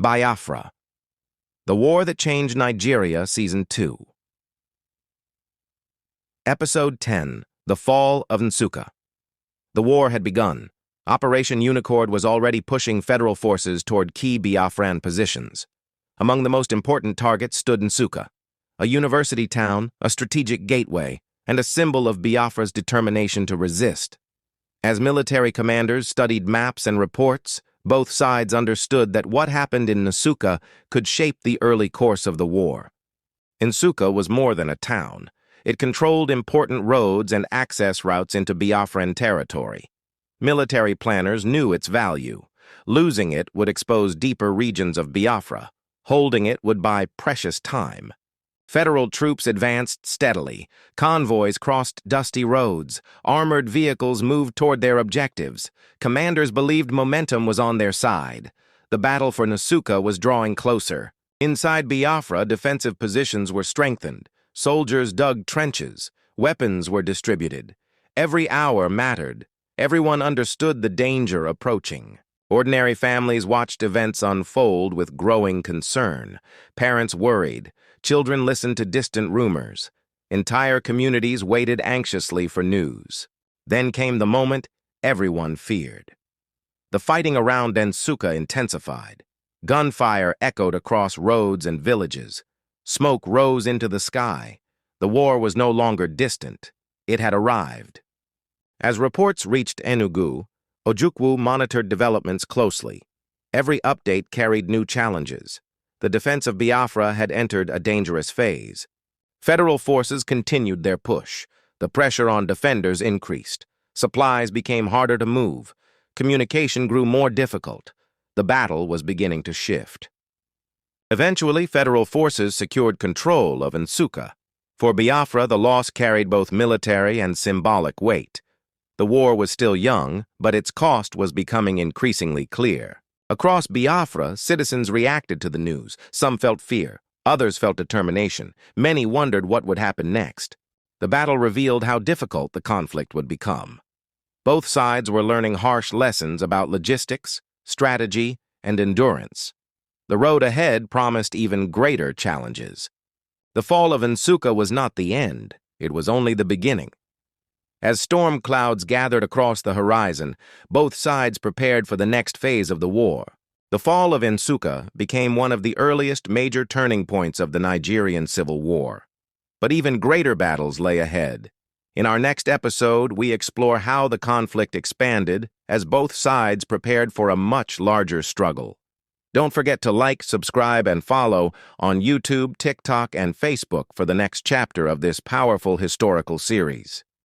Biafra, The War That Changed Nigeria, Season 2. Episode 10, The Fall of Nsukka. The war had begun. Operation Unicord was already pushing federal forces toward key Biafran positions. Among the most important targets stood Nsukka, a university town, a strategic gateway, and a symbol of Biafra's determination to resist. As military commanders studied maps and reports, both sides understood that what happened in Nsukka could shape the early course of the war. Nsukka was more than a town. It controlled important roads and access routes into Biafran territory. Military planners knew its value. Losing it would expose deeper regions of Biafra. Holding it would buy precious time. Federal troops advanced steadily. Convoys crossed dusty roads. Armored vehicles moved toward their objectives. Commanders believed momentum was on their side. The battle for Nsukka was drawing closer. Inside Biafra, defensive positions were strengthened. Soldiers dug trenches. Weapons were distributed. Every hour mattered. Everyone understood the danger approaching. Ordinary families watched events unfold with growing concern. Parents worried. Children listened to distant rumors. Entire communities waited anxiously for news. Then came the moment everyone feared. The fighting around Nsukka intensified. Gunfire echoed across roads and villages. Smoke rose into the sky. The war was no longer distant. It had arrived. As reports reached Enugu, Ojukwu monitored developments closely. Every update carried new challenges. The defense of Biafra had entered a dangerous phase. Federal forces continued their push. The pressure on defenders increased. Supplies became harder to move. Communication grew more difficult. The battle was beginning to shift. Eventually, federal forces secured control of Nsukka. For Biafra, the loss carried both military and symbolic weight. The war was still young, but its cost was becoming increasingly clear. Across Biafra, citizens reacted to the news. Some felt fear. Others felt determination. Many wondered what would happen next. The battle revealed how difficult the conflict would become. Both sides were learning harsh lessons about logistics, strategy, and endurance. The road ahead promised even greater challenges. The fall of Nsukka was not the end. It was only the beginning. As storm clouds gathered across the horizon, both sides prepared for the next phase of the war. The fall of Nsukka became one of the earliest major turning points of the Nigerian Civil War. But even greater battles lay ahead. In our next episode, we explore how the conflict expanded as both sides prepared for a much larger struggle. Don't forget to like, subscribe, and follow on YouTube, TikTok, and Facebook for the next chapter of this powerful historical series.